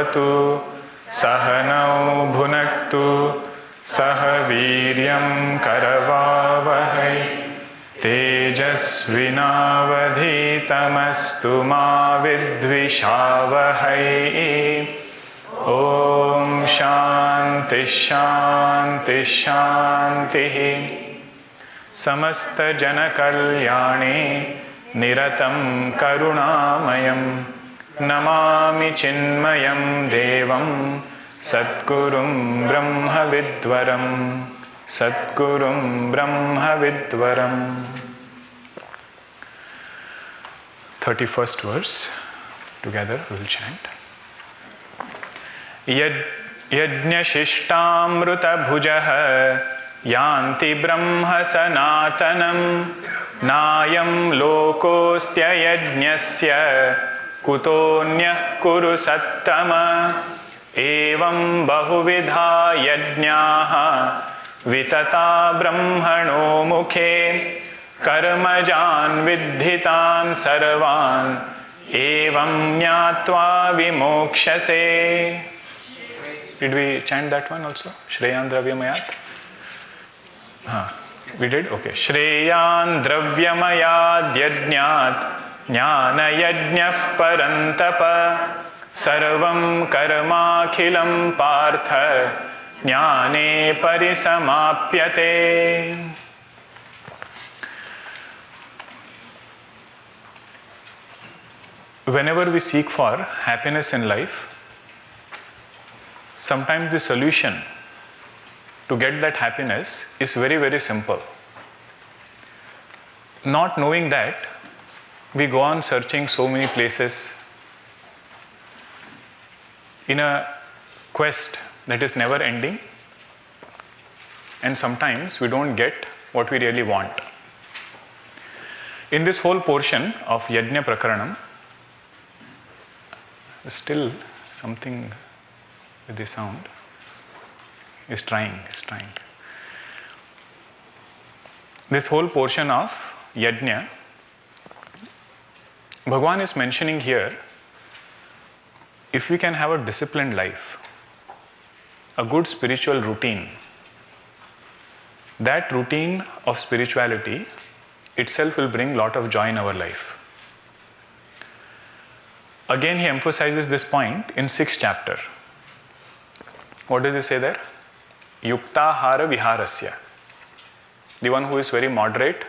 bhavatu sahanau bhunaktu sah viryam karavavahai tejasvinavadhitamastu ma vidvishavahai. Om Shanti Shanti Shanti. Samasta Jana Kalyani Niratam Karunamayam Namami Chinmayam Devam Satgurum Brahma Vidwaram Satgurum Brahma Vidwaram. 31st verse. Together we will chant. Yajna shishtamruta bhujah yanti brahma sanatanam nayam lokostya yajnasya kutonyah kuru sattama evam bahuvidha yajnaha vitata brahmano mukhe karmajan vidhitan sarvan evam nyatva vimokshase. Did we chant that one also? Shreyan Dravyamayat? We did? Okay. Shreyan Dravyamayad Yajnat Jnana Yajnah Parantapa Sarvam Karma Khilam Partha Jnane Parisamapyate. Whenever we seek for happiness in life, sometimes the solution to get that happiness is very, very simple. Not knowing that, we go on searching so many places in a quest that is never ending, and sometimes we don't get what we really want. In this whole portion of Yajna Prakaranam, still something with the sound is trying. This whole portion of Yajna, Bhagavan is mentioning here, if we can have a disciplined life, a good spiritual routine, that routine of spirituality itself will bring a lot of joy in our life. Again, he emphasizes this point in 6th chapter. What does he say there? Yuktahara viharasya. The one who is very moderate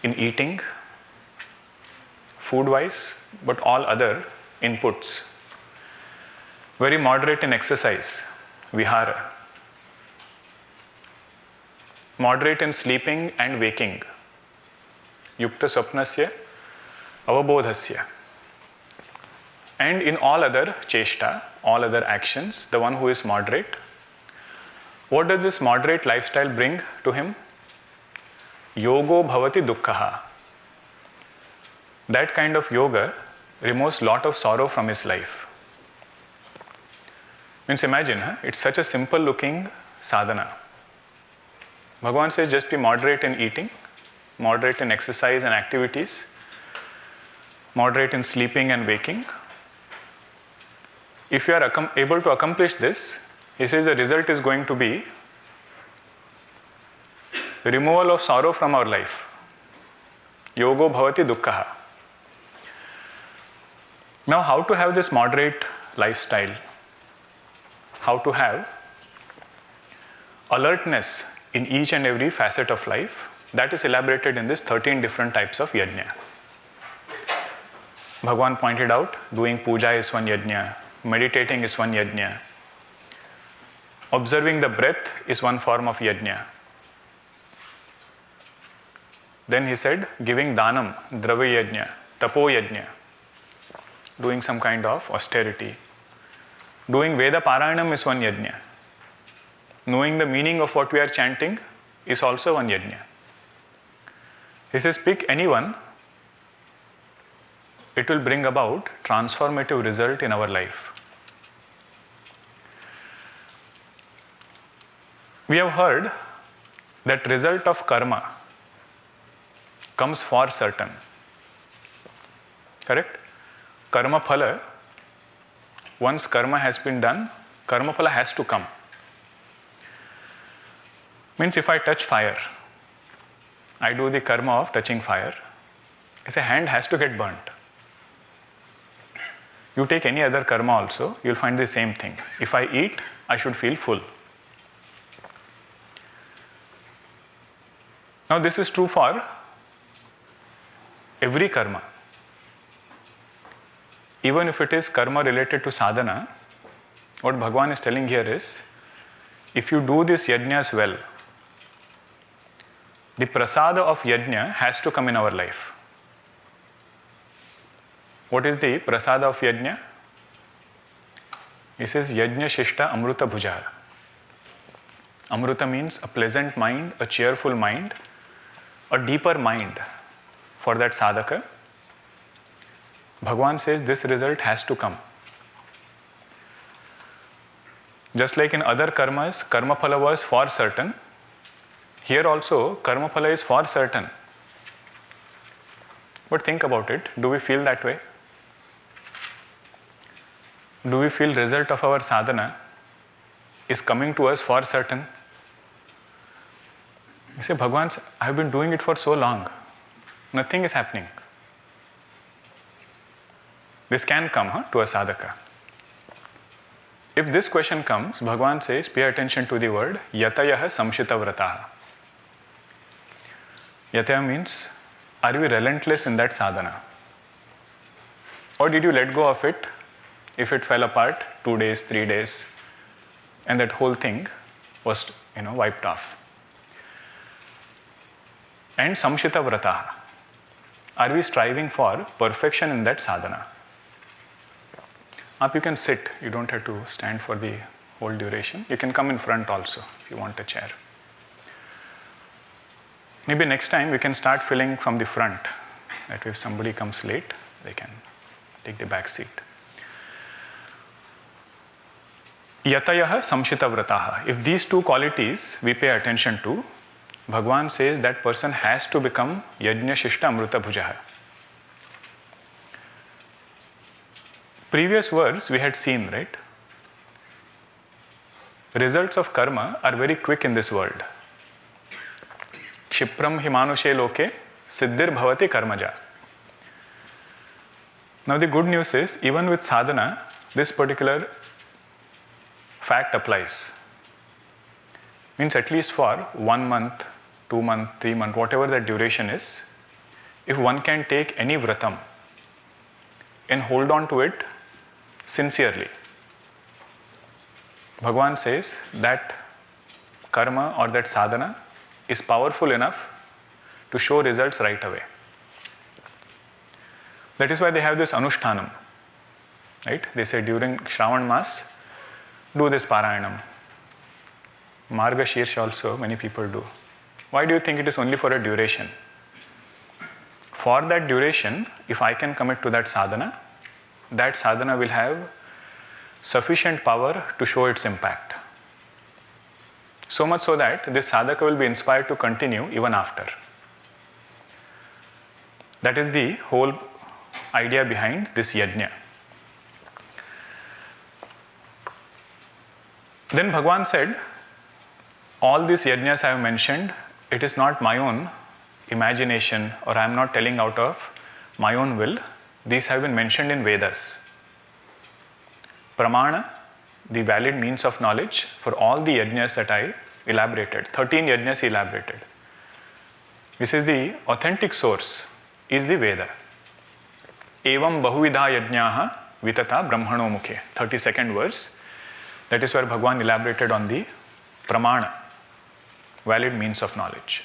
in eating, food-wise, but all other inputs. Very moderate in exercise, vihara. Moderate in sleeping and waking. Yukta swapnasya, avabodhasya. And in all other cheshta, all other actions, the one who is moderate. What does this moderate lifestyle bring to him? Yogo bhavati dukkhaha. That kind of yoga removes lot of sorrow from his life. Means imagine, it's such a simple looking sadhana. Bhagavan says just be moderate in eating, moderate in exercise and activities, moderate in sleeping and waking. If you are able to accomplish this, he says the result is going to be removal of sorrow from our life. Yogo bhavati dukkhaha. Now, how to have this moderate lifestyle? How to have alertness in each and every facet of life? That is elaborated in this 13 different types of yajna. Bhagavan pointed out, doing puja is one yajna. Meditating is one yajna. Observing the breath is one form of yajna. Then he said, giving dhanam, dravya yajna, tapo yajna, doing some kind of austerity. Doing Veda Parayanam is one yajna. Knowing the meaning of what we are chanting is also one yajna. He says, pick anyone, it will bring about transformative result in our life. We have heard that result of karma comes for certain. Correct? Karma phala once karma has been done, karma phala has to come. Means if I touch fire, I do the karma of touching fire. As a hand has to get burnt. You take any other karma also, you'll find the same thing. If I eat, I should feel full. Now this is true for every karma. Even if it is karma related to sadhana, what Bhagavan is telling here is, if you do this yajnas well, the prasada of yajna has to come in our life. What is the prasada of yajna? He says, yajna shishta amruta bhuja. Amruta means a pleasant mind, a cheerful mind, a deeper mind for that sadhaka. Bhagavan says this result has to come. Just like in other karmas, karma phala was for certain. Here also, karma phala is for certain. But think about it. Do we feel that way? Do we feel result of our sadhana is coming to us for certain? You say, Bhagavan, I have been doing it for so long. Nothing is happening. This can come to a sadhaka. If this question comes, Bhagavan says, pay attention to the word yatayaha samshita vrataha. Yataya means, are we relentless in that sadhana? Or did you let go of it if it fell apart 2 days, 3 days, and that whole thing was wiped off? And samshita vrataha. Are we striving for perfection in that sadhana? Up you can sit. You don't have to stand for the whole duration. You can come in front also if you want a chair. Maybe next time we can start filling from the front. That if somebody comes late, they can take the back seat. Yatayaha samshita vrataha. If these two qualities we pay attention to, Bhagavan says that person has to become yajna shishta amruta bhujaha. Previous words we had seen, right? Results of karma are very quick in this world. Kshipram himanushe loke siddhir bhavati karmaja. Now the good news is, even with sadhana, this particular fact applies. Means at least for 1 month, 2 months, 3 months, whatever the duration is, if one can take any vratam and hold on to it sincerely, Bhagavan says that karma or that sadhana is powerful enough to show results right away. That is why they have this anushtanam, right? They say during Shravan Mas, do this Parayanam. Marga Shirsha also many people do. Why do you think it is only for a duration? For that duration, if I can commit to that sadhana will have sufficient power to show its impact. So much so that this sadhaka will be inspired to continue even after. That is the whole idea behind this yajna. Then Bhagavan said, all these yajnas I have mentioned, it is not my own imagination, or I am not telling out of my own will. These have been mentioned in Vedas. Pramana, the valid means of knowledge for all the yajnas that I elaborated. 13 yajnas elaborated. This is the authentic source, is the Veda. Evam bahuvidha yajnaha vitata brahmano mukhe. 32nd verse. That is where Bhagavan elaborated on the pramana, valid means of knowledge.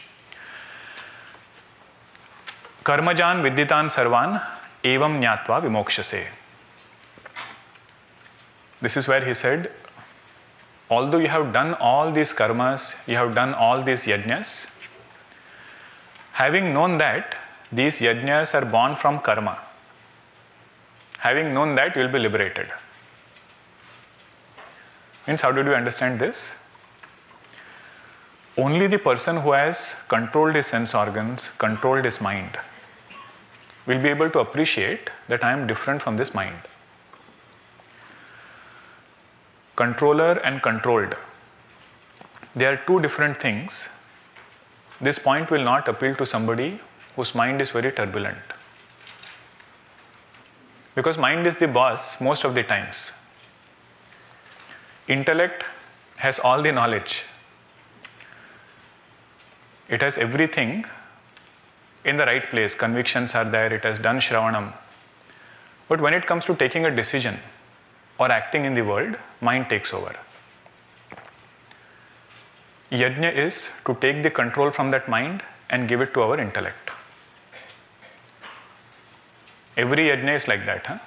Karmajan vidditan sarvan evam nyatva vimokshase. This is where he said, although you have done all these karmas, you have done all these yajnas, having known that these yajnas are born from karma, having known that, you will be liberated. Means, how did you understand this? Only the person who has controlled his sense organs, controlled his mind, will be able to appreciate that I am different from this mind. controller and controlled, they are two different things. This point will not appeal to somebody whose mind is very turbulent. Because mind is the boss most of the times. Intellect has all the knowledge. It has everything in the right place. Convictions are there, it has done Shravanam. But when it comes to taking a decision or acting in the world, mind takes over. Yajna is to take the control from that mind and give it to our intellect. Every yajna is like that.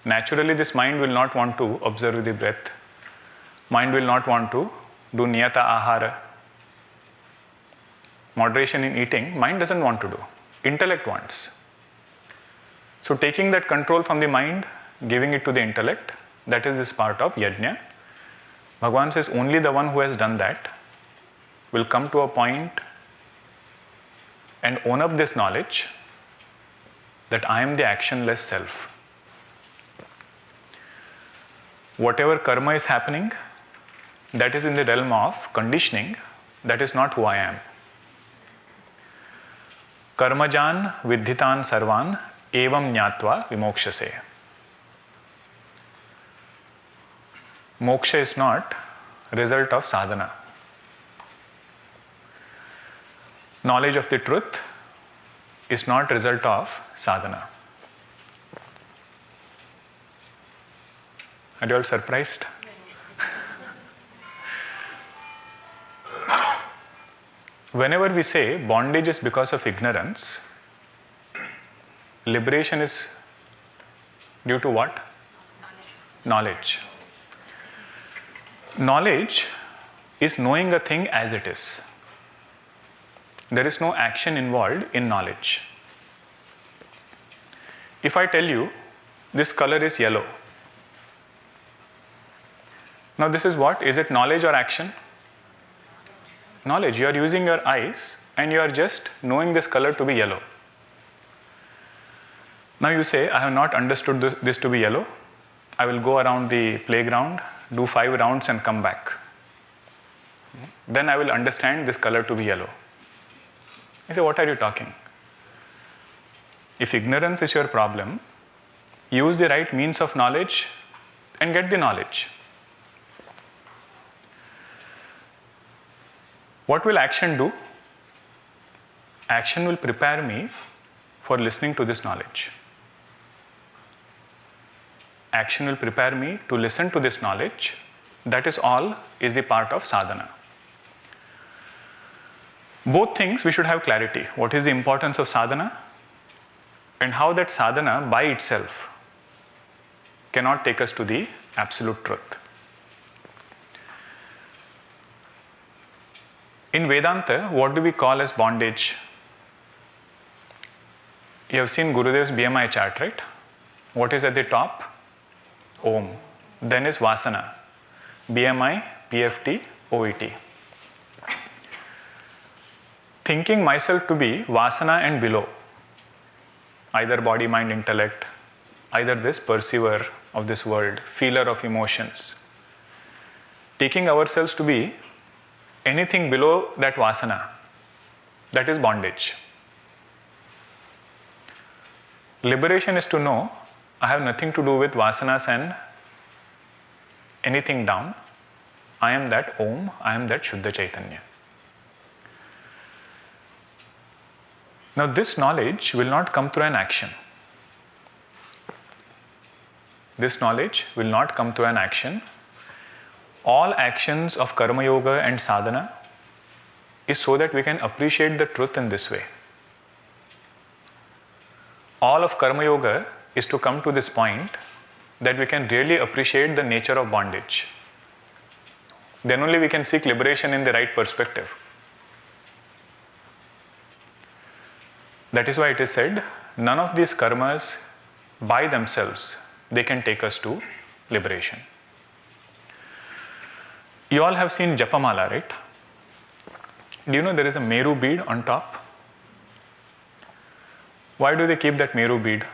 Naturally, this mind will not want to observe the breath. Mind will not want to do niyata ahara. Moderation in eating, mind doesn't want to do. Intellect wants. So taking that control from the mind, giving it to the intellect, that is this part of yajna. Bhagavan says only the one who has done that will come to a point and own up this knowledge that I am the actionless self. Whatever karma is happening, that is in the realm of conditioning, that is not who I am. Karmajan vidhitan sarvan evam jnatva vimokshase. Moksha is not result of sadhana. Knowledge of the truth is not result of sadhana. Are you all surprised? Whenever we say bondage is because of ignorance, liberation is due to what? Knowledge. Knowledge is knowing a thing as it is. There is no action involved in knowledge. If I tell you this color is yellow, now this is what? Is it knowledge or action? Knowledge. You are using your eyes and you are just knowing this color to be yellow. Now you say, I have not understood this to be yellow. I will go around the playground, do 5 rounds and come back. Then I will understand this color to be yellow. You say, what are you talking? If ignorance is your problem, use the right means of knowledge and get the knowledge. What will action do? Action will prepare me for listening to this knowledge. Action will prepare me to listen to this knowledge. That is all is the part of sadhana. Both things we should have clarity. What is the importance of sadhana? And how that sadhana by itself cannot take us to the absolute truth. In Vedanta, what do we call as bondage? You have seen Gurudev's BMI chart, right? What is at the top? Om. Then is Vasana. BMI, PFT, OET. Thinking myself to be Vasana and below, either body, mind, intellect, either this perceiver of this world, feeler of emotions. Taking ourselves to be anything below that Vasana, that is bondage. Liberation is to know I have nothing to do with Vasanas and anything down. I am that Om, I am that Shuddha Chaitanya. Now this knowledge will not come through an action. This knowledge will not come through an action. All actions of Karma Yoga and Sadhana is so that we can appreciate the truth in this way. All of Karma Yoga is to come to this point that we can really appreciate the nature of bondage. Then only we can seek liberation in the right perspective. That is why it is said, none of these karmas by themselves, they can take us to liberation. You all have seen Japamala, right? Do you know there is a Meru bead on top? Why do they keep that Meru bead?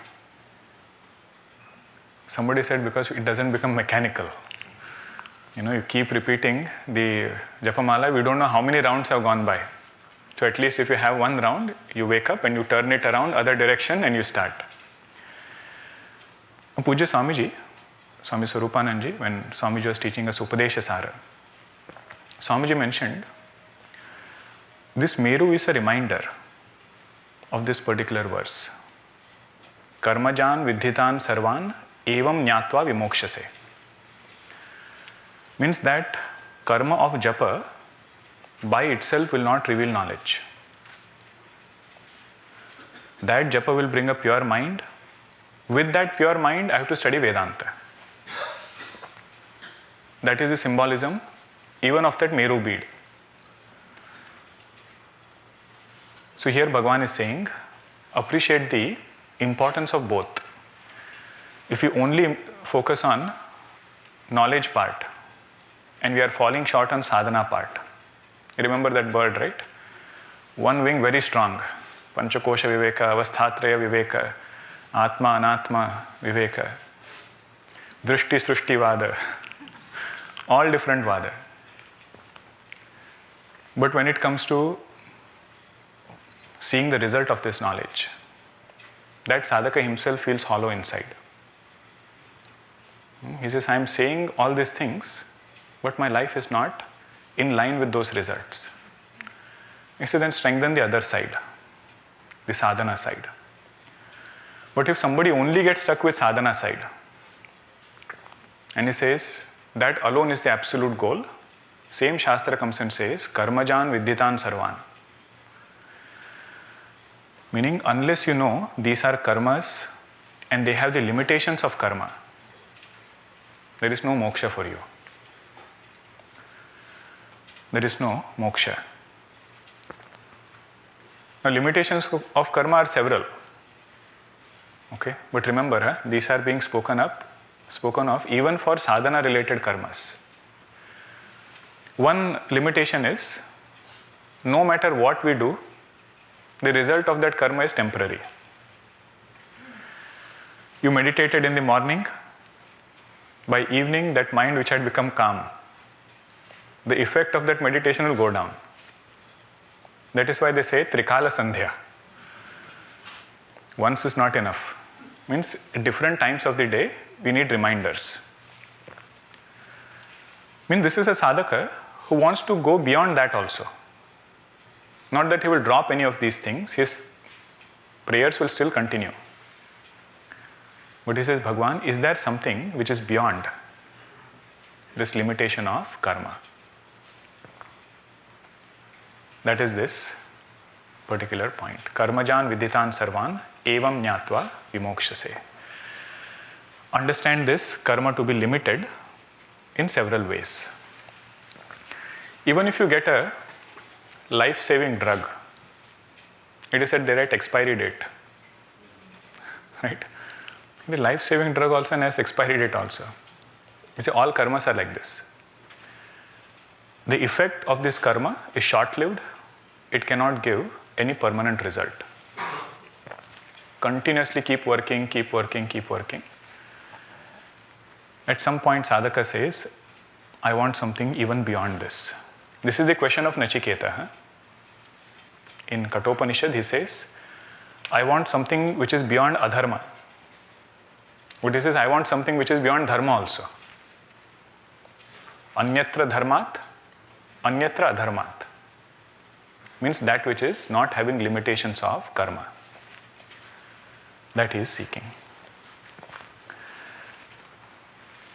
Somebody said because it doesn't become mechanical. You keep repeating the Japamala, we don't know how many rounds have gone by. So at least if you have one round, you wake up and you turn it around, other direction, and you start. Puja Swamiji, Swami Swarupananji, when Swamiji was teaching us Upadesha Sara, Swamiji mentioned, this Meru is a reminder of this particular verse. Karmajan vidhitan sarvan evam jnatva vimokshase. Means that karma of japa by itself will not reveal knowledge. That japa will bring a pure mind. With that pure mind, I have to study Vedanta. That is the symbolism even of that Meru bead. So here Bhagavan is saying, appreciate the importance of both. If you only focus on knowledge part, and we are falling short on sadhana part. You remember that bird, right? One wing very strong. Panchakosha viveka, avasthatraya viveka, atma anatma viveka, drishti srushti vada. All different vada. But when it comes to seeing the result of this knowledge, that sadhaka himself feels hollow inside. He says, I am saying all these things, but my life is not in line with those results. He said, then strengthen the other side, the sadhana side. But if somebody only gets stuck with sadhana side, and he says, that alone is the absolute goal, same Shastra comes and says, Karmajan vidhitan sarvan. Meaning, unless you know these are karmas and they have the limitations of karma, there is no moksha for you. There is no moksha. Now, limitations of karma are several. Okay? But remember, these are being spoken of even for sadhana related karmas. One limitation is, no matter what we do, the result of that karma is temporary. You meditated in the morning, by evening that mind which had become calm, the effect of that meditation will go down. That is why they say Trikala Sandhya. Once is not enough. Means at different times of the day, we need reminders. This is a sadhaka who wants to go beyond that also. Not that he will drop any of these things, his prayers will still continue. But he says, Bhagavan, is there something which is beyond this limitation of karma? That is this particular point. Karmajan vidhitan sarvan evam jnatva vimokshase. Understand this karma to be limited in several ways. Even if you get a life-saving drug, it is at the right expiry date. Right? The life-saving drug also has expiry date also. You see, all karmas are like this. The effect of this karma is short-lived. It cannot give any permanent result. Continuously keep working, keep working, keep working. At some point, sadhaka says, I want something even beyond this. This is the question of Nachiketa. In Kathopanishad, he says, I want something which is beyond adharma. But he says, I want something which is beyond dharma also. Anyatra dharmat, anyatra adharmat. Means that which is not having limitations of karma. That he is seeking.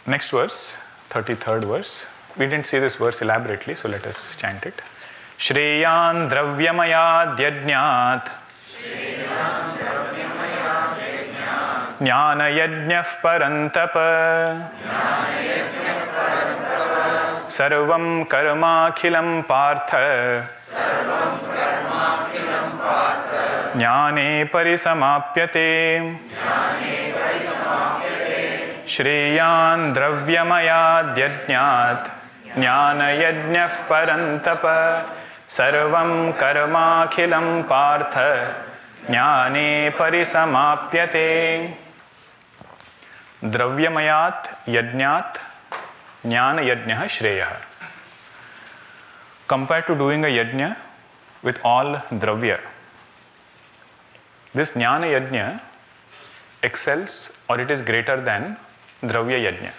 Next verse, 33rd verse. We didn't see this verse elaborately, so let us chant it. Shreyan dravyamayad yajnat Jnana Yajna parantapa Sarvam karmakhilam partha Jnane parisamapyate Shreyan dravyamayad yajnat Jnana Yajna parantapa Sarvam karmakhilam partha Jnane parisamapyate. Dravyamayat yajnat Jnana Yajna Shreya. Compared to doing a yajna with all dravya, this Jnana Yajna excels, or it is greater than Dravya Yajna.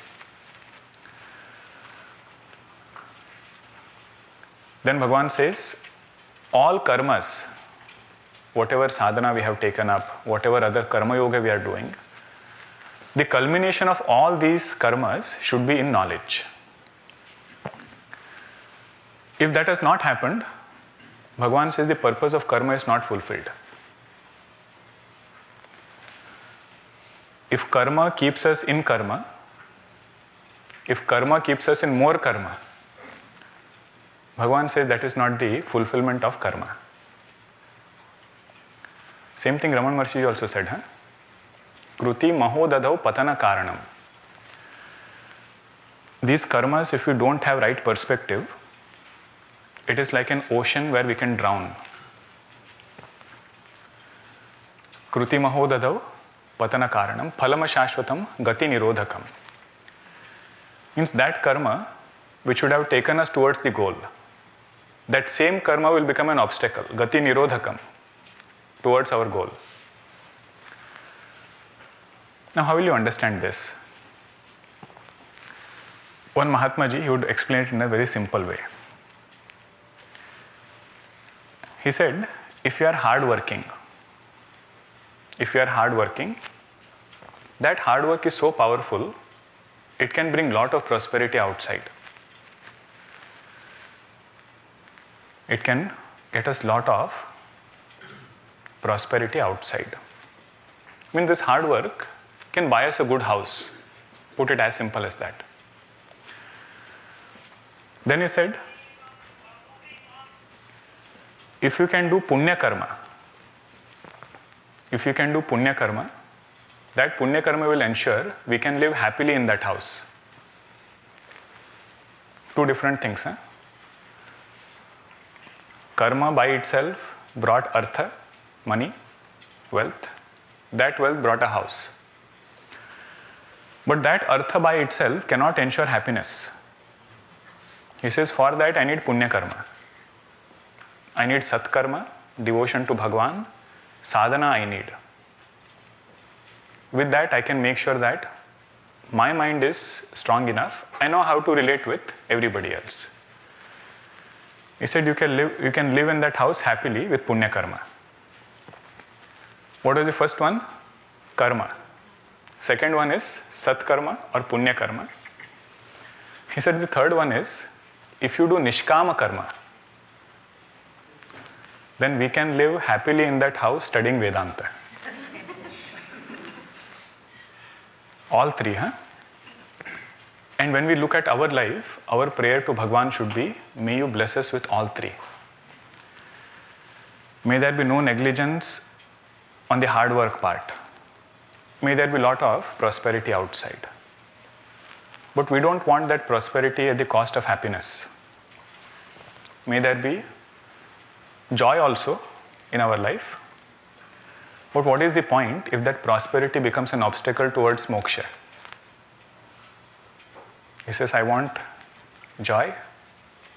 Then Bhagavan says, all karmas, whatever sadhana we have taken up, whatever other karma yoga we are doing, the culmination of all these karmas should be in knowledge. If that has not happened, Bhagavan says the purpose of karma is not fulfilled. If karma keeps us in karma, if karma keeps us in more karma, Bhagavan says that is not the fulfillment of karma. Same thing Raman Maharshi also said, huh? Kruti mahodadau patana karanam. These karmas, if we don't have right perspective, it is like an ocean where we can drown. Kruti mahodadau patana karanam phalama shashvatam gati nirodhakam. Means that karma which should have taken us towards the goal, that same karma will become an obstacle, gati nirodhakam, towards our goal. Now how will you understand this? One Mahatma Ji, he would explain it in a very simple way. He said, if you are hardworking, that hard work is so powerful, it can bring lot of prosperity outside. It can get us lot of prosperity outside. I mean, this hard work can buy us a good house. Put it as simple as that. Then he said, if you can do punya karma, that punya karma will ensure we can live happily in that house. Two different things. Huh? Karma by itself brought artha, money, wealth. That wealth brought a house. But that artha by itself cannot ensure happiness. He says, for that I need punya karma. I need sat karma, devotion to Bhagavan, sadhana I need. With that I can make sure that my mind is strong enough. I know how to relate with everybody else. He said you can live in that house happily with punya karma. What was the first one? Karma. Second one is sat karma or punya karma. He said the third one is, if you do nishkama karma, then we can live happily in that house studying Vedanta. All three, huh? And when we look at our life, our prayer to Bhagavan should be, may you bless us with all three. May there be no negligence on the hard work part. May there be a lot of prosperity outside. But we don't want that prosperity at the cost of happiness. May there be joy also in our life. But what is the point if that prosperity becomes an obstacle towards moksha? He says, I want joy,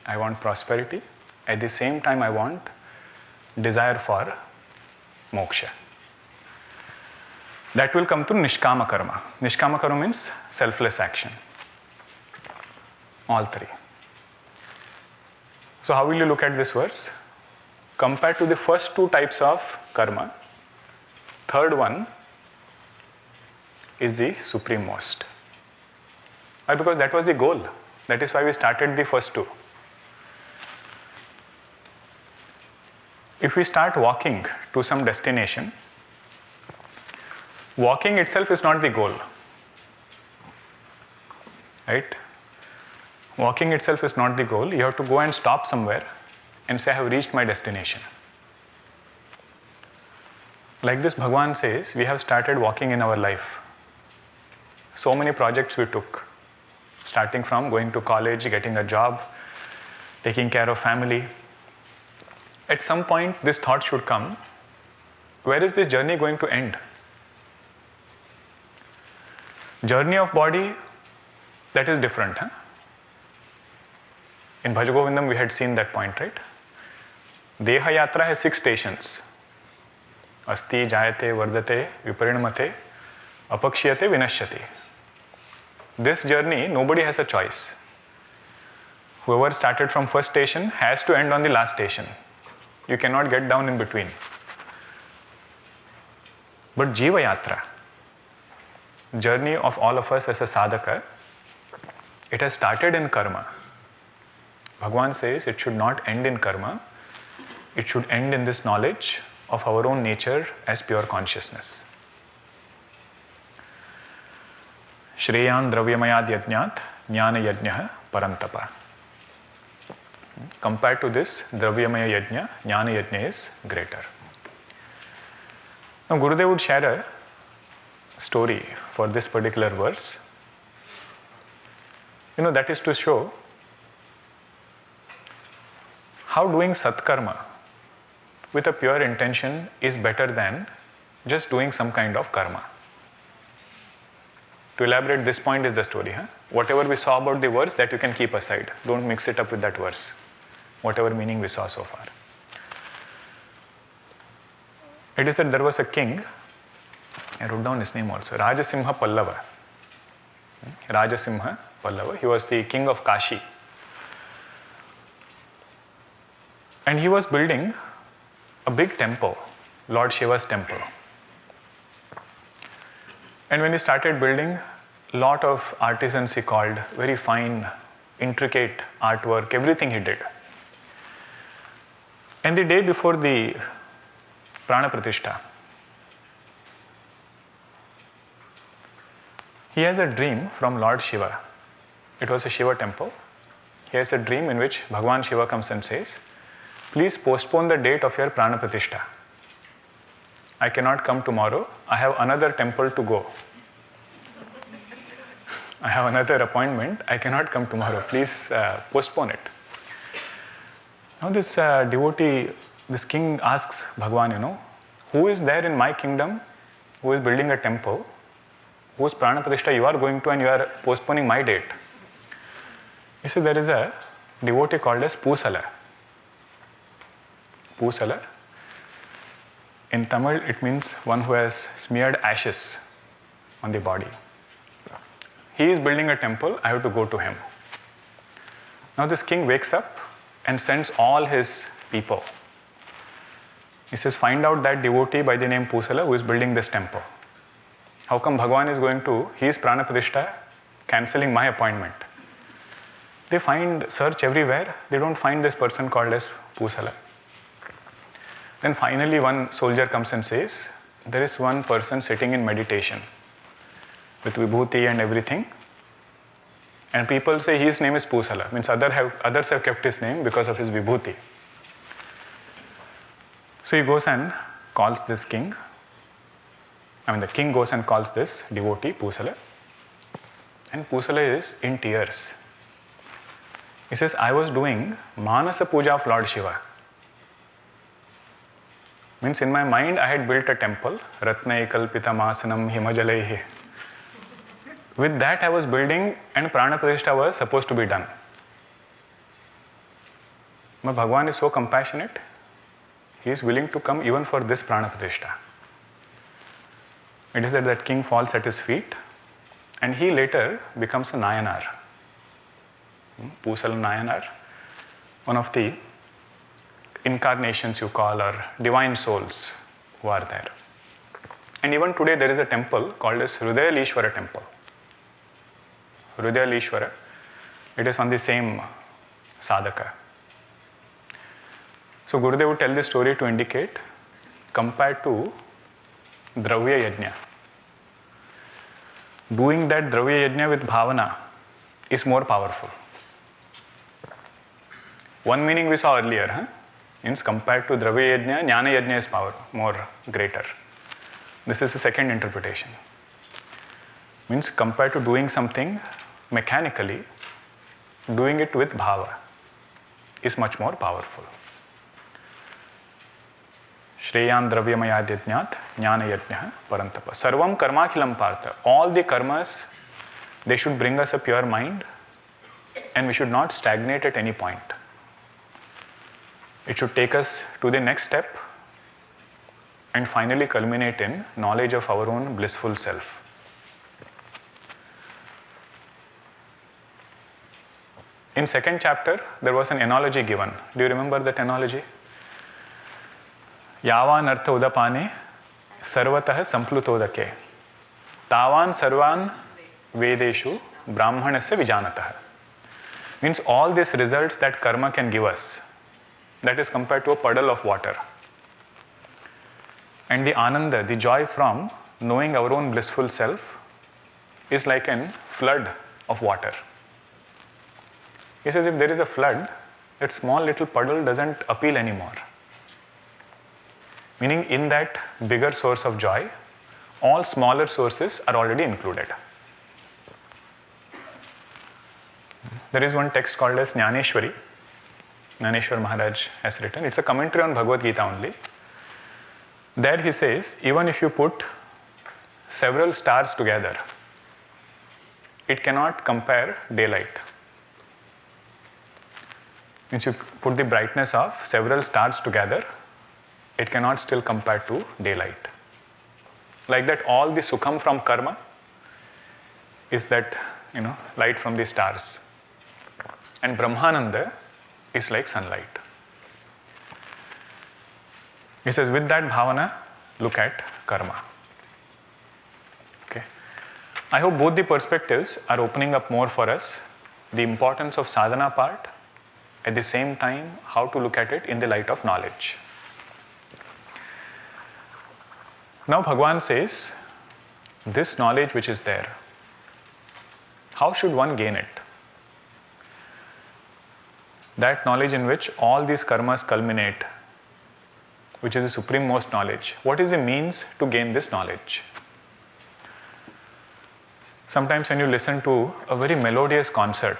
I want prosperity, at the same time I want desire for moksha. That will come through nishkama karma. Nishkama karma means selfless action. All three. So how will you look at this verse? Compared to the first two types of karma, third one is the supreme most. Why? Because that was the goal. That is why we started the first two. If we start walking to some destination, walking itself is not the goal. Right? Walking itself is not the goal. You have to go and stop somewhere and say, I have reached my destination. Like this, Bhagavan says, we have started walking in our life. So many projects we took, starting from going to college, getting a job, taking care of family. At some point, this thought should come, where is this journey going to end? Journey of body, that is different. Huh? In Bhaj Govindam, we had seen that point, right? Deha Yatra has 6 stations. Asti, Jayate, Vardate, Viparinamate, Apakshiyate, Vinashyate. This journey, nobody has a choice. Whoever started from first station has to end on the last station. You cannot get down in between. But Jiva Yatra, journey of all of us as a sadhaka, it has started in karma. Bhagavan says it should not end in karma. It should end in this knowledge of our own nature as pure consciousness. Shreyan Dravyamayad Yajnat Jnana Yajna Parantapa. Compared to this, Dravyamaya Yajna, Jnana Yajna is greater. Now, Gurudev would share a story for this particular verse. That is to show how doing satkarma with a pure intention is better than just doing some kind of karma. To elaborate this point is the story. Whatever we saw about the verse, that you can keep aside. Don't mix it up with that verse. Whatever meaning we saw so far. It is said there was a king, I wrote down his name also, Rajasimha Pallava. Rajasimha Pallava, he was the king of Kashi. And he was building a big temple, Lord Shiva's temple. And when he started building, a lot of artisans he called, very fine, intricate artwork, everything he did. And the day before the Prana Pratishtha, he has a dream from Lord Shiva. It was a Shiva temple. He has a dream in which Bhagavan Shiva comes and says, please postpone the date of your Prana Pratishtha. I cannot come tomorrow. I have another temple to go. I have another appointment. I cannot come tomorrow. Please postpone it. Now this devotee, this king asks Bhagavan, who is there in my kingdom who is building a temple, whose Prana Pratishtha you are going to and you are postponing my date? He said there is a devotee called as Pusala. Pusala. In Tamil, it means one who has smeared ashes on the body. He is building a temple, I have to go to him. Now this king wakes up and sends all his people. He says, find out that devotee by the name Pusala who is building this temple. How come Bhagavan is going to his Prana Pratishtha, cancelling my appointment? They search everywhere, they don't find this person called as Pusala. Then finally one soldier comes and says, there is one person sitting in meditation with vibhuti and everything. And people say his name is Pusala. Means others have kept his name because of his vibhuti. So he goes and calls this king. The king goes and calls this devotee, Pusala. And Pusala is in tears. He says, I was doing Manasa Puja of Lord Shiva. Means in my mind I had built a temple, Ratnai Kalpita Masanam Himajalaihi. With that I was building and Prana Pratishtha was supposed to be done. But Bhagavan is so compassionate, he is willing to come even for this Prana Pratishtha. It is said that king falls at his feet and he later becomes a Nayanar. Pusala Nayanar, one of the incarnations you call, or divine souls who are there. And even today there is a temple called as Hrudayalishwara temple. Hrudayalishwara, it is on the same sadhaka. So Gurudev would tell this story to indicate, compared to Dravya Yajna, doing that Dravya Yajna with bhavana is more powerful. One meaning we saw earlier, means compared to Dravya Yajna, Jnana Yajna is more greater. This is the second interpretation. Means compared to doing something mechanically, doing it with bhava is much more powerful. Shreyan Dravyamayad Yajnat Jnana Yajna Parantapa. Sarvam Karmakhilam Partha. All the karmas, they should bring us a pure mind and we should not stagnate at any point. It should take us to the next step and finally culminate in knowledge of our own blissful self. In second chapter, there was an analogy given. Do you remember that analogy? Yavan artha udapane sarvatah samplutodake tavan sarvan vedeshu brahmanasya vijanatah. Means all these results that karma can give us, that is compared to a puddle of water. And the ananda, the joy from knowing our own blissful self, is like a flood of water. He says if there is a flood, that small little puddle doesn't appeal anymore. Meaning in that bigger source of joy, all smaller sources are already included. There is one text called as Jnaneshwari. Jnaneshwar Maharaj has written. It's a commentary on Bhagavad Geeta only. There he says, even if you put several stars together, it cannot compare daylight. Means you put the brightness of several stars together, it cannot still compare to daylight. Like that, all the sukham from karma is that, light from the stars. And Brahmananda is like sunlight. He says, with that bhavana, look at karma. Okay. I hope both the perspectives are opening up more for us. The importance of sadhana part, at the same time, how to look at it in the light of knowledge. Now Bhagavan says, this knowledge which is there, how should one gain it? That knowledge in which all these karmas culminate, which is the supreme most knowledge. What is the means to gain this knowledge? Sometimes when you listen to a very melodious concert,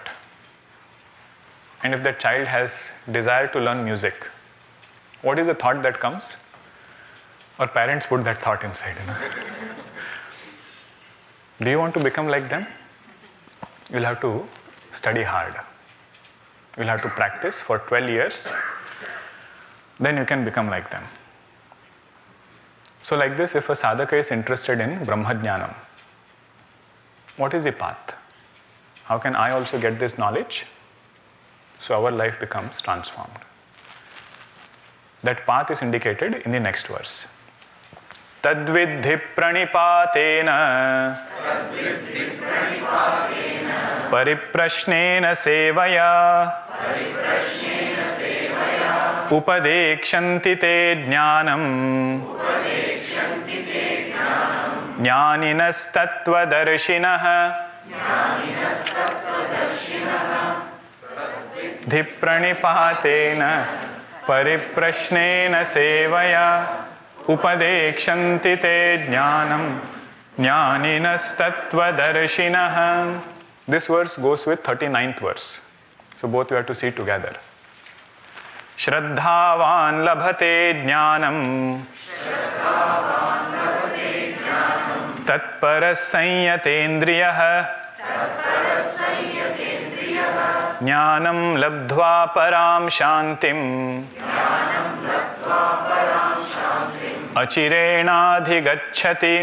and if that child has desire to learn music, what is the thought that comes? Or parents put that thought inside. Do you want to become like them? You'll have to study hard. You'll have to practice for 12 years. Then you can become like them. So like this, if a sadhaka is interested in Brahmajnanam, what is the path? How can I also get this knowledge? So our life becomes transformed. That path is indicated in the next verse. Tadvidhi pranipatena pariprashnena sevaya upadekshanti te jnanam jnaninas tattvadarshinaha dhipranipatena pariprashnena sevaya upadekshanti te jnanam jnaninas tattvadarshinaha. This verse goes with 39th verse. So both we have to see together. Shraddhavan labhate jnanam tatparas sanyatendriyah jnanam labdhva param shantim achirenadhigacchati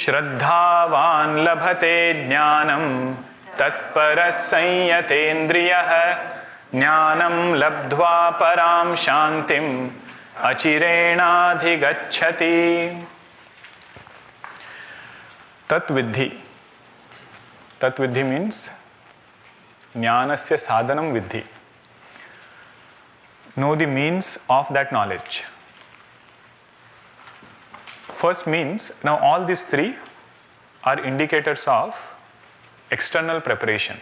Shraddhavan labhate jnanam tatparas sanyatendriyah jnanam labdhva param shantim achirenadhigacchati. Tatvidhi. Tatvidhi means jnanasya sadhanam vidhi. Know the means of that knowledge. First means, now all these three are indicators of external preparation.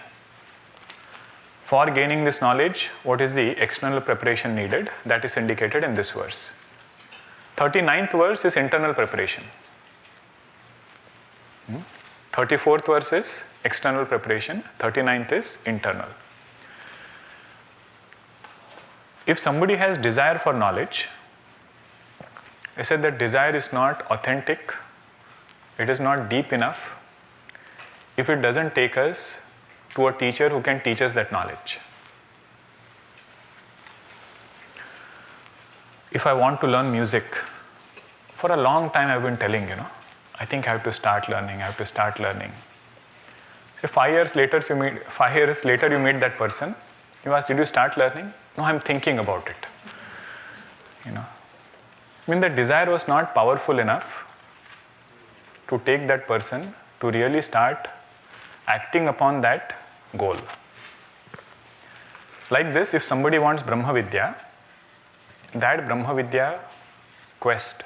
For gaining this knowledge, what is the external preparation needed? That is indicated in this verse. 39th verse is internal preparation. 34th verse is external preparation. 39th is internal. If somebody has desire for knowledge, I said that desire is not authentic, it is not deep enough, if it doesn't take us to a teacher who can teach us that knowledge. If I want to learn music, for a long time I've been telling, I think I have to start learning, So 5 years later, you meet that person. You ask, did you start learning? No, I'm thinking about it. The desire was not powerful enough to take that person to really start acting upon that goal. Like this, if somebody wants Brahma Vidya, that Brahma Vidya quest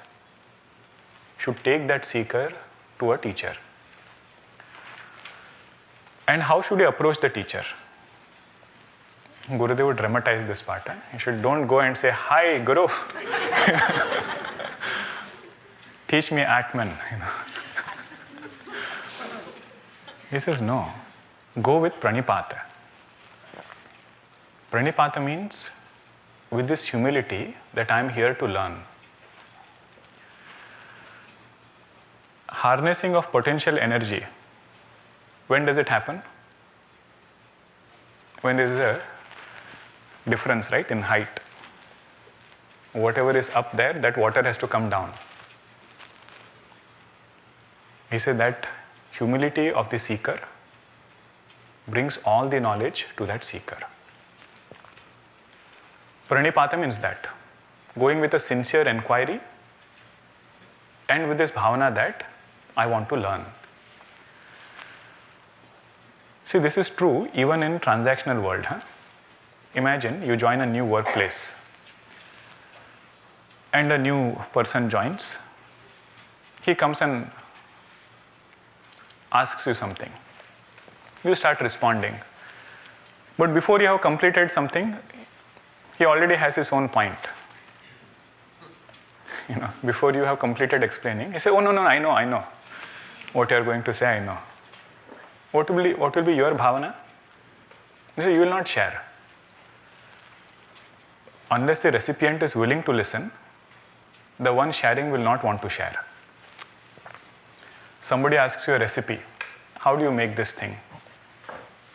should take that seeker to a teacher. And how should you approach the teacher? Gurudev would dramatize this part. You should don't go and say, "Hi, Guru, teach me Atman." He says, no, go with pranipata. Pranipata means with this humility that I am here to learn. Harnessing of potential energy, when does it happen? When there is a difference, right, in height. Whatever is up there, that water has to come down. He said that humility of the seeker brings all the knowledge to that seeker. Pranipata means that, going with a sincere inquiry and with this bhavana that I want to learn. See, this is true even in transactional world. Imagine you join a new workplace and a new person joins. He comes and asks you something. You start responding. But before you have completed something, he already has his own point. Before you have completed explaining, he says, "Oh, no, I know. What you are going to say, I know." What will be your bhavana? You will not share. Unless the recipient is willing to listen, the one sharing will not want to share. Somebody asks you a recipe. How do you make this thing?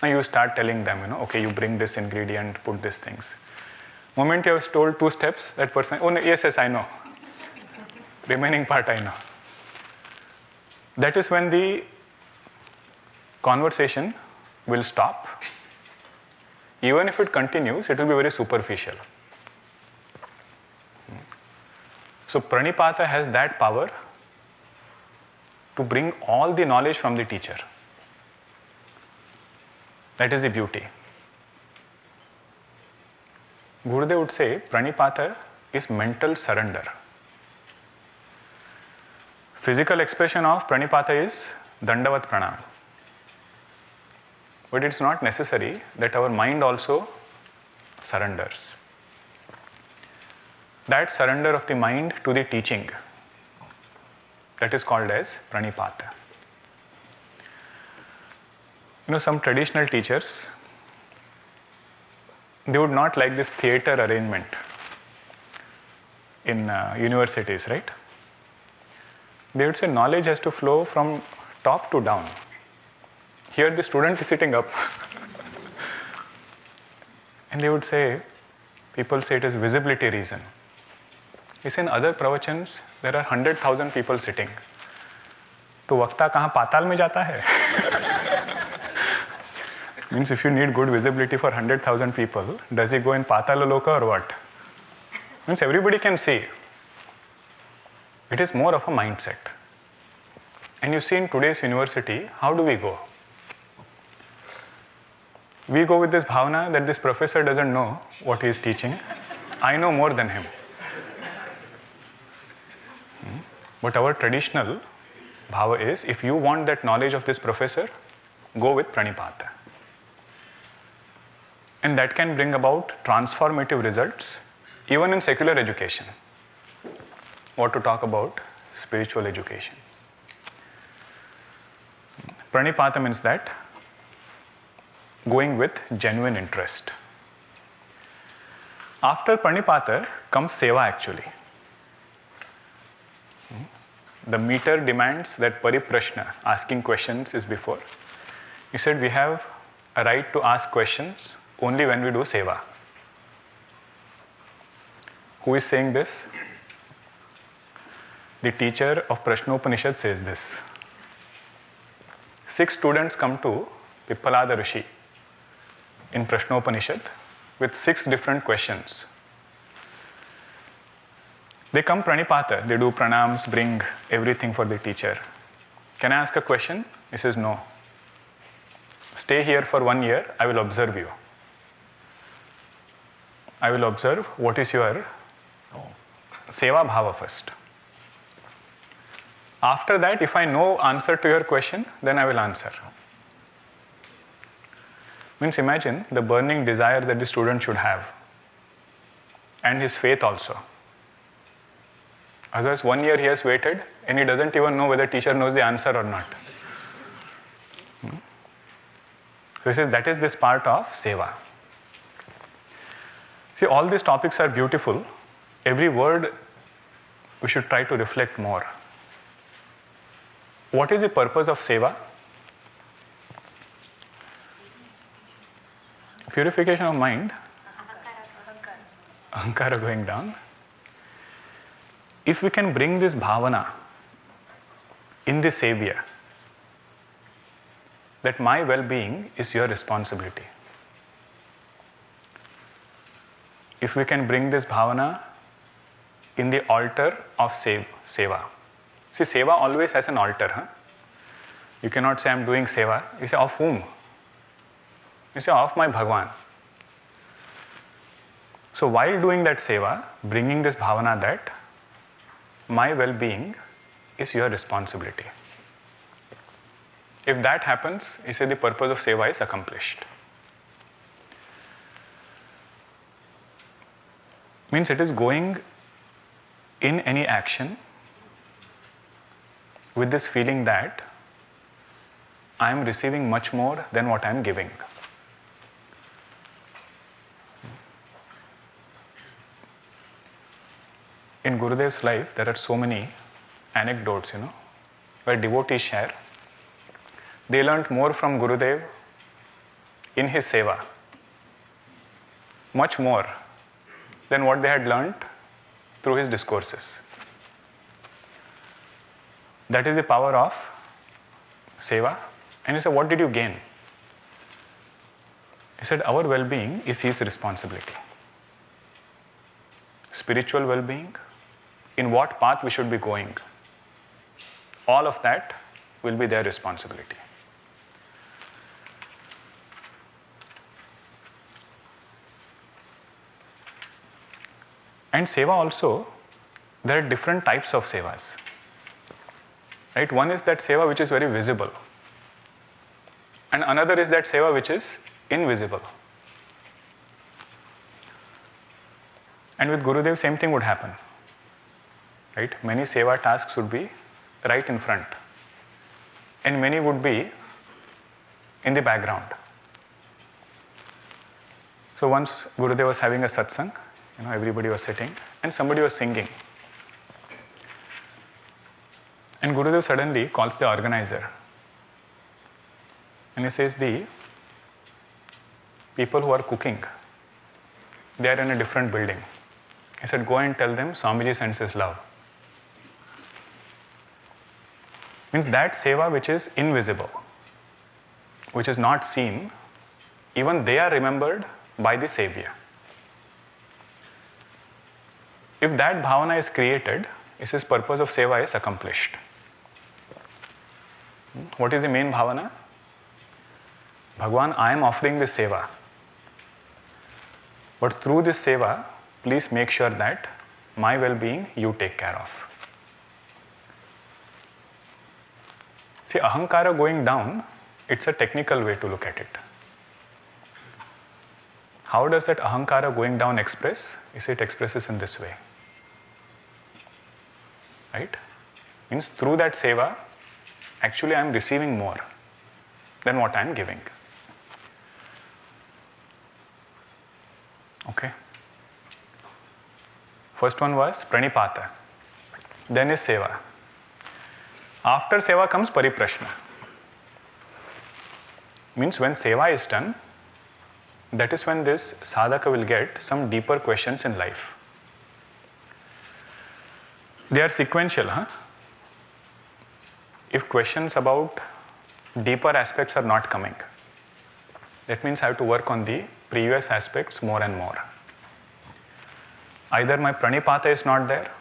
Now you start telling them, okay, you bring this ingredient, put these things. Moment you have told 2 steps, that person, "Oh, no, yes, I know. Remaining part I know." That is when the conversation will stop. Even if it continues, it will be very superficial. So pranipata has that power to bring all the knowledge from the teacher. That is the beauty. Gurudev would say pranipata is mental surrender. Physical expression of pranipata is dandavat pranam. But it's not necessary that our mind also surrenders. That surrender of the mind to the teaching, that is called as pranipata. Some traditional teachers, they would not like this theater arrangement in universities, right? They would say knowledge has to flow from top to down. Here the student is sitting up. And they would say, people say it is visibility reason. He said in other pravachans, there are 100,000 people sitting. तो वक्ता कहाँ पाताल में जाता है? Means if you need good visibility for 100,000 people, does he go in Patala Loka or what? Means everybody can see. It is more of a mindset. And you see in today's university, how do we go? We go with this bhavana that this professor doesn't know what he is teaching. I know more than him. But our traditional bhava is, if you want that knowledge of this professor, go with pranipata. And that can bring about transformative results even in secular education. What to talk about spiritual education. Pranipata means that going with genuine interest. After pranipata comes seva actually. The meter demands that pariprashna, asking questions, is before. He said we have a right to ask questions only when we do seva. Who is saying this? The teacher of Prashnopanishad says this. 6 students come to Pippalada Rishi in Prashnopanishad with 6 different questions. They come pranipata, they do pranams, bring everything for the teacher. Can I ask a question? He says, no. Stay here for 1 year, I will observe you. I will observe what is your seva bhava first. After that, if I know answer to your question, then I will answer. Means imagine the burning desire that the student should have, and his faith also. Otherwise, 1 year he has waited and he doesn't even know whether teacher knows the answer or not. So he says that is this part of seva. See, all these topics are beautiful. Every word we should try to reflect more. What is the purpose of seva? Purification of mind. Ahankara going down. If we can bring this bhavana in the Savior, that my well-being is your responsibility. If we can bring this bhavana in the altar of seva. See, seva always has an altar. Huh? You cannot say, I am doing seva. You say, of whom? You say, of my Bhagwan. So while doing that seva, bringing this bhavana that my well-being is your responsibility. If that happens, you say the purpose of seva is accomplished. Means it is going in any action with this feeling that I am receiving much more than what I am giving. In Gurudev's life, there are so many anecdotes, where devotees share. They learnt more from Gurudev in his seva, much more than what they had learnt through his discourses. That is the power of seva. And he said, what did you gain? He said, our well-being is his responsibility. Spiritual well-being, in what path we should be going, all of that will be their responsibility. And seva also, there are different types of sevas. Right? One is that seva which is very visible. And another is that seva which is invisible. And with Gurudev, same thing would happen. Right? Many seva tasks would be right in front. And many would be in the background. So once Gurudev was having a satsang, everybody was sitting and somebody was singing. And Gurudev suddenly calls the organizer. And he says, the people who are cooking, they are in a different building. He said, go and tell them Swamiji sends his love. Means that seva which is invisible, which is not seen, even they are remembered by the Savior. If that bhavana is created, it says purpose of seva is accomplished. What is the main bhavana? Bhagwan, I am offering this seva. But through this seva, please make sure that my well-being you take care of. See, ahankara going down, it's a technical way to look at it. How does that ahankara going down express? It expresses in this way. Right? Means through that seva, actually I am receiving more than what I am giving. Okay? First one was pranipata. Then is seva. After seva comes pariprashna. Means when seva is done, that is when this sadhaka will get some deeper questions in life. They are sequential, huh? If questions about deeper aspects are not coming, that means I have to work on the previous aspects more and more. Either my pranipata is not there,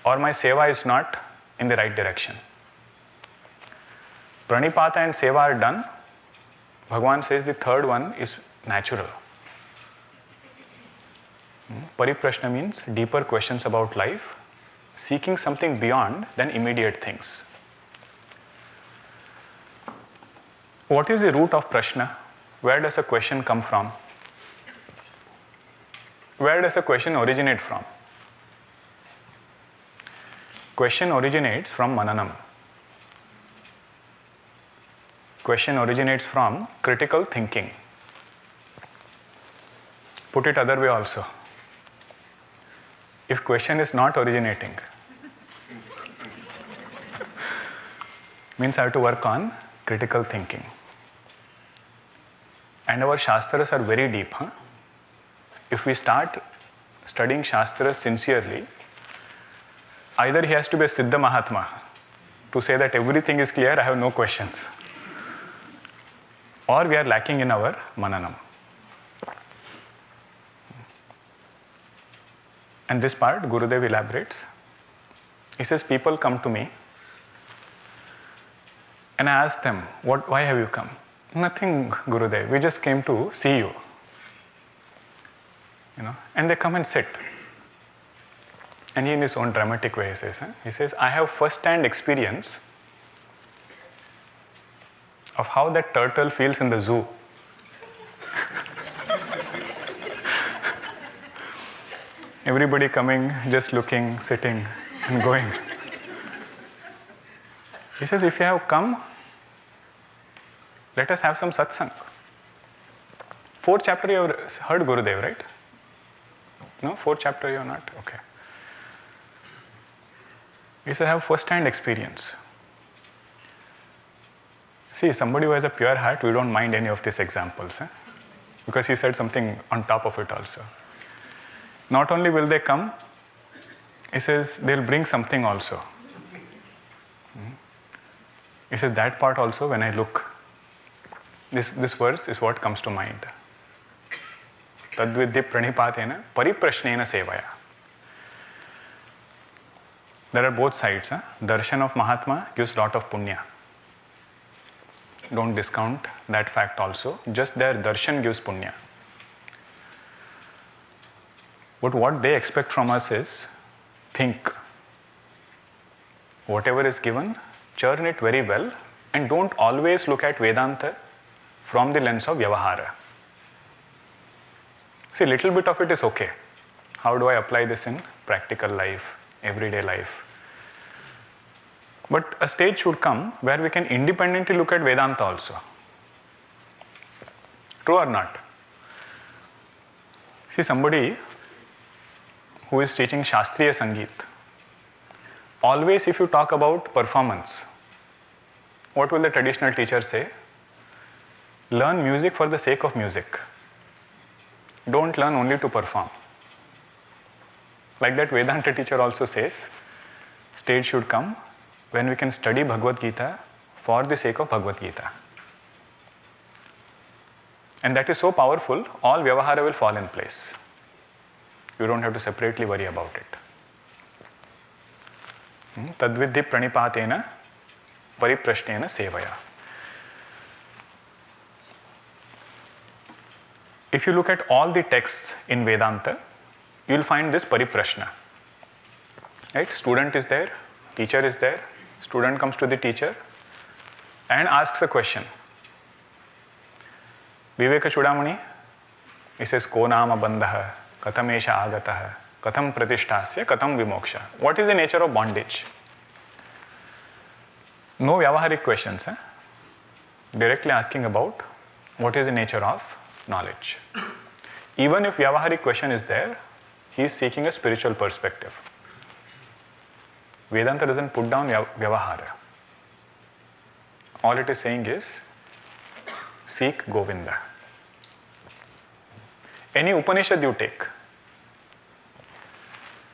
or my seva is not in the right direction. Pranipata and seva are done. Bhagavan says the third one is natural. Pariprashna means deeper questions about life, seeking something beyond than immediate things. What is the root of prashna? Where does a question come from? Where does a question originate from? Question originates from mananam. Question originates from critical thinking. Put it other way also. If question is not originating, means I have to work on critical thinking. And our Shastras are very deep. Huh? If we start studying Shastras sincerely, either he has to be a Siddha Mahatma to say that everything is clear, I have no questions. Or we are lacking in our mananam. And this part, Gurudev elaborates. He says, people come to me and I ask them, why have you come? Nothing, Gurudev. We just came to see you. And they come and sit. And he in his own dramatic way says, I have first-hand experience of how that turtle feels in the zoo. Everybody coming, just looking, sitting, and going. He says, if you have come, let us have some satsang. 4th chapter you have heard Gurudev, right? No? 4th chapter you have not? Okay. He says, I have first-hand experience. See, somebody who has a pure heart, we don't mind any of these examples. Because he said something on top of it also. Not only will they come, he says, they'll bring something also. He says, that part also, when I look, this verse is what comes to mind. Tadvidhi pranipatena pariprashnena sevaya. There are both sides. Darshan of Mahatma gives lot of punya. Don't discount that fact also. Just their darshan gives punya. But what they expect from us is think. Whatever is given, churn it very well, and don't always look at Vedanta from the lens of Vyavahara. See, little bit of it is okay. How do I apply this in practical life, everyday life? But a stage should come where we can independently look at Vedanta also. True or not? See, somebody who is teaching Shastriya Sangeet, always if you talk about performance, what will the traditional teacher say? Learn music for the sake of music. Don't learn only to perform. Like that Vedanta teacher also says, stage should come when we can study Bhagavad Geeta for the sake of Bhagavad Geeta. And that is so powerful, all Vyavahara will fall in place. You don't have to separately worry about it. Tadvidhi pranipatena pariprashnena sevaya. If you look at all the texts in Vedanta, you will find this pariprashna. Right? Student is there, teacher is there, student comes to the teacher and asks a question. Viveka Chudamani, he says, Ko nama bandha, katam esha agataha, katam pratishtasya, katam vimoksha. What is the nature of bondage? No vyavaharic questions. Directly asking about what is the nature of knowledge. Even if vyavaharic question is there, he is seeking a spiritual perspective. Vedanta doesn't put down vyavahara. All it is saying is, seek Govinda. Any Upanishad you take.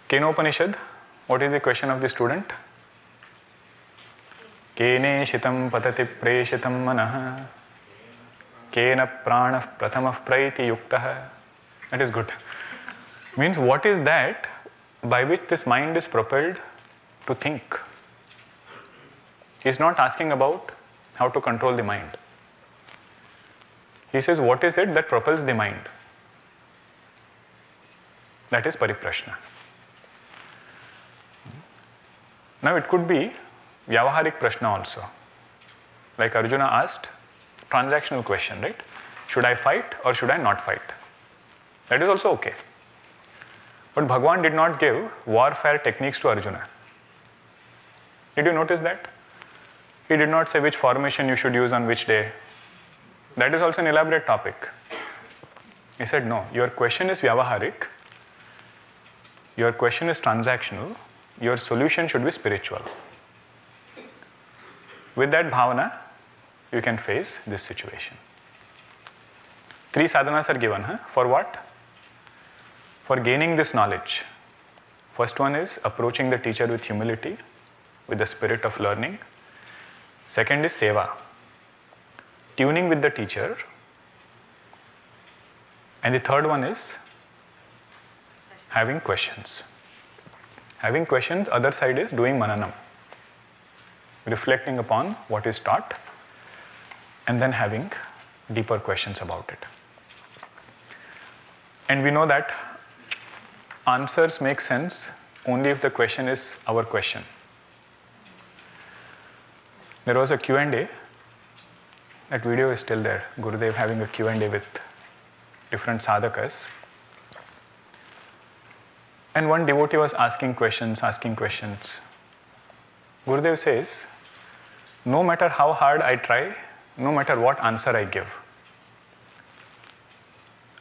Kena Upanishad, what is the question of the student? Kene shitam patati preshitam manah, kena prana pratamah praiti yuktah. That is good. Means what is that by which this mind is propelled to think? He is not asking about how to control the mind. He says, what is it that propels the mind? That is pariprashna. Now it could be vyavaharik prashna also. Like Arjuna asked, transactional question, right? Should I fight or should I not fight? That is also okay. But Bhagavan did not give warfare techniques to Arjuna. Did you notice that? He did not say which formation you should use on which day. That is also an elaborate topic. He said, no, your question is vyavaharik, your question is transactional, your solution should be spiritual. With that bhavana, you can face this situation. 3 sadhanas are given. For what? For gaining this knowledge. First one is approaching the teacher with humility, with the spirit of learning. Second is seva, tuning with the teacher. And the third one is having questions. Having questions, other side is doing mananam, reflecting upon what is taught and then having deeper questions about it. And we know that answers make sense only if the question is our question. There was a Q&A. That video is still there. Gurudev having a Q&A with different sadhakas. And one devotee was asking questions. Gurudev says, no matter how hard I try, no matter what answer I give,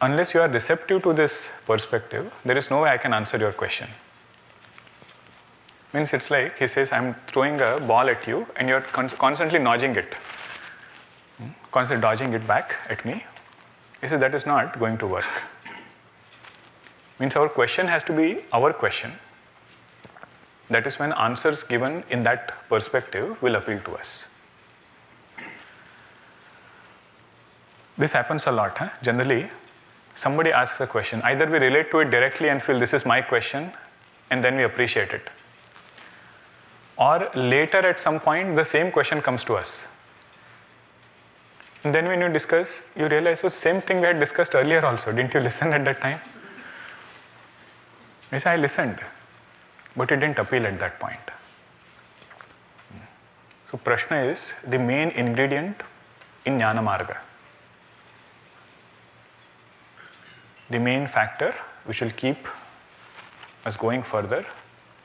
unless you are receptive to this perspective, there is no way I can answer your question. Means it's like, he says, I'm throwing a ball at you and you're constantly dodging it. Constantly dodging it back at me. He says, that is not going to work. Means our question has to be our question. That is when answers given in that perspective will appeal to us. This happens a lot. Generally, somebody asks a question. Either we relate to it directly and feel this is my question, and then we appreciate it. Or later at some point, the same question comes to us. And then when you discuss, you realize, the same thing we had discussed earlier also. Didn't you listen at that time? I say, I listened, but it didn't appeal at that point. So prashna is the main ingredient in Jnana Marga. The main factor which will keep us going further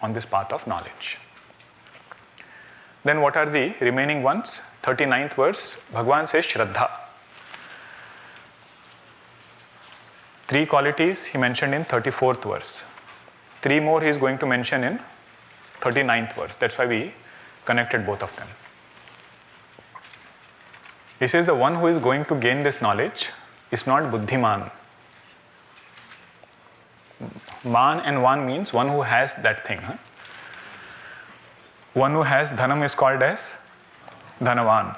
on this path of knowledge. Then what are the remaining ones? 39th verse, Bhagavan says Shraddha. 3 qualities he mentioned in 34th verse. 3 more he is going to mention in 39th verse. That's why we connected both of them. He says the one who is going to gain this knowledge is not buddhiman. Man and one means one who has that thing. One who has dhanam is called as dhanavan.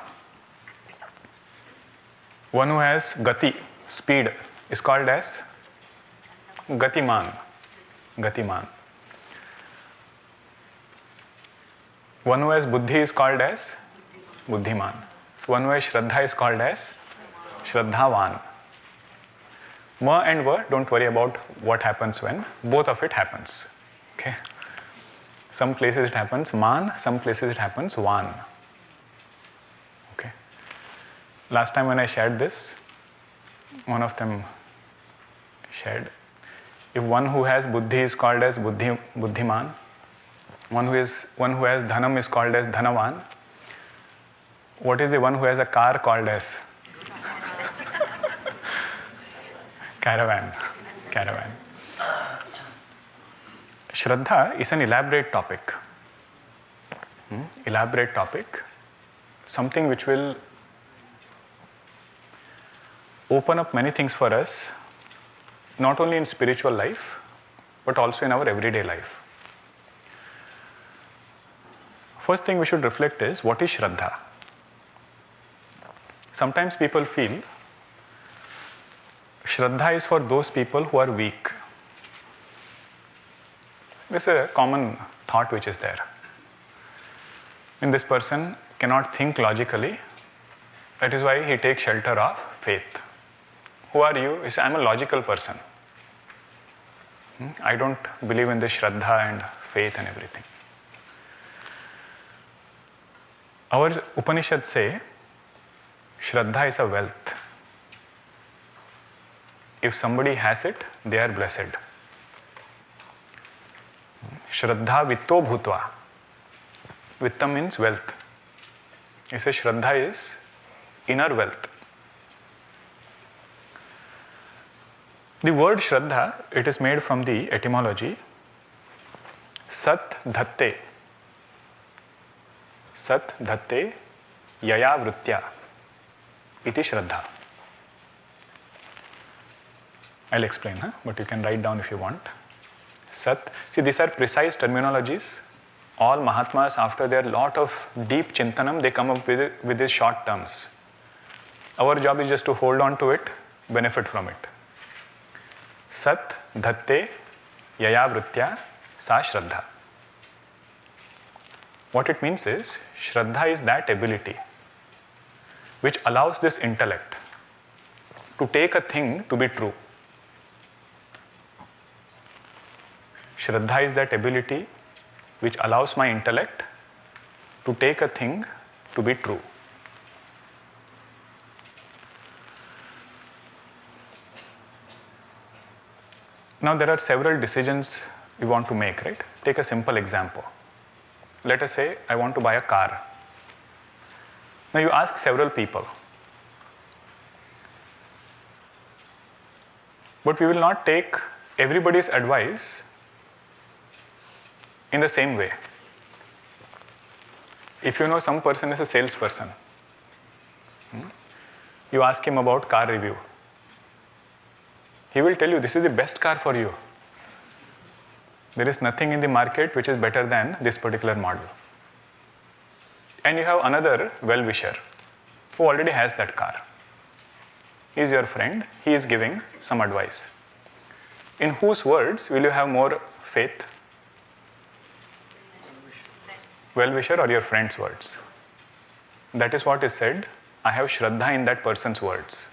One who has gati, speed, is called as gatiman. Gatiman. One who has buddhi is called as buddhiman. One who has shraddha is called as shraddhavan. Ma and va, don't worry about what happens when. Both of it happens. Okay. Some places it happens man, some places it happens van. Okay. Last time when I shared this, one of them shared, if one who has buddhi is called as buddhiman, one who has dhanam is called as dhanavan, what is the one who has a car called as? Caravan. Shraddha is an elaborate topic. Elaborate topic. Something which will open up many things for us, not only in spiritual life, but also in our everyday life. First thing we should reflect is, what is Shraddha? Sometimes people feel Shraddha is for those people who are weak. This is a common thought which is there. And this person cannot think logically. That is why he takes shelter of faith. Who are you? He says, I'm a logical person. I don't believe in this Shraddha and faith and everything. Our Upanishads say, Shraddha is a wealth. If somebody has it, they are blessed. Shraddha vitto bhutva. Vitta means wealth. He says Shraddha is inner wealth. The word Shraddha, it is made from the etymology Sat dhatte. Sat dhatte yaya vritya iti Shraddha. I'll explain, but you can write down if you want. Sat. See, these are precise terminologies. All Mahatmas, after their lot of deep chintanam, they come up with these short terms. Our job is just to hold on to it, benefit from it. Sat dhatte yaya vritya sa Shraddha. What it means is, Shraddha is that ability which allows this intellect to take a thing to be true. Shraddha is that ability which allows my intellect to take a thing to be true. Now there are several decisions we want to make, right? Take a simple example. Let us say I want to buy a car. Now you ask several people. But we will not take everybody's advice in the same way. If you know some person is a salesperson, you ask him about car review. He will tell you, this is the best car for you. There is nothing in the market which is better than this particular model. And you have another well-wisher who already has that car. He is your friend, he is giving some advice. In whose words will you have more faith? Well-wisher or your friend's words? That is what is said, I have Shraddha in that person's words.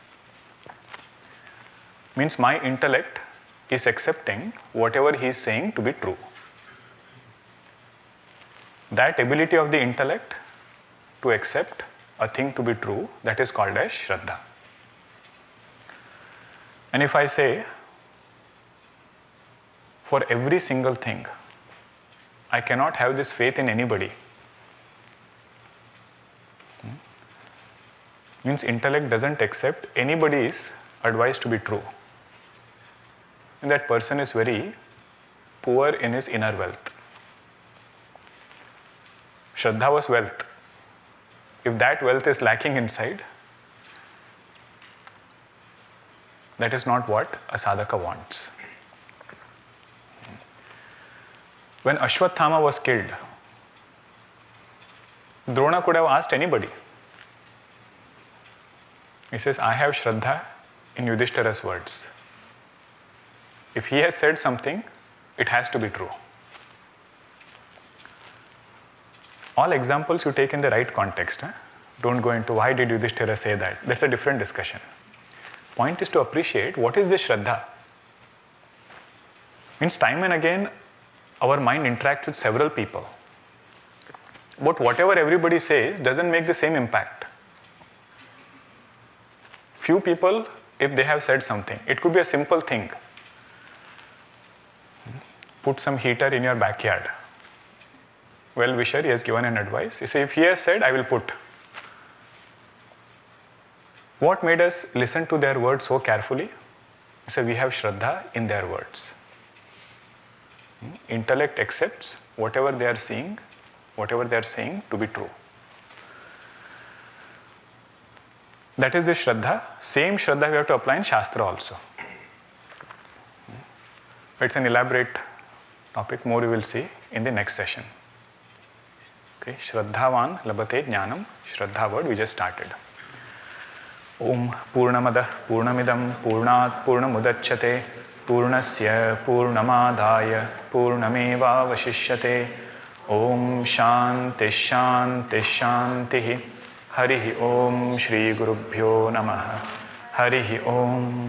Means my intellect is accepting whatever he is saying to be true. That ability of the intellect to accept a thing to be true, that is called as Shraddha. And if I say, for every single thing, I cannot have this faith in anybody, means intellect doesn't accept anybody's advice to be true. And that person is very poor in his inner wealth. Shraddha was wealth. If that wealth is lacking inside, that is not what a sadhaka wants. When Ashwatthama was killed, Drona could have asked anybody. He says, I have Shraddha in Yudhishthira's words. If he has said something, it has to be true. All examples you take in the right context. Don't go into why did Yudhishthira say that. That's a different discussion. Point is to appreciate what is this Shraddha. Means time and again, our mind interacts with several people. But whatever everybody says doesn't make the same impact. Few people, if they have said something, it could be a simple thing. Put some heater in your backyard. Well-wisher, he has given an advice. He says, if he has said, I will put. What made us listen to their words so carefully? He said, we have Shraddha in their words. Intellect accepts whatever they are seeing, whatever they are saying to be true. That is the Shraddha. Same Shraddha we have to apply in Shastra also. It's an elaborate topic. More you will see in the next session. Okay, Shraddhavan labate jnanam. Shraddha word we just started. Om Purnamadah Purnamidam Purnat Purnamudachyate Purnasya Purnamadaya Purnameva Vashishyate. Om Shanti Shanti Shanti. Harihi Om Shri Gurubhyo Namaha. Harihi Om.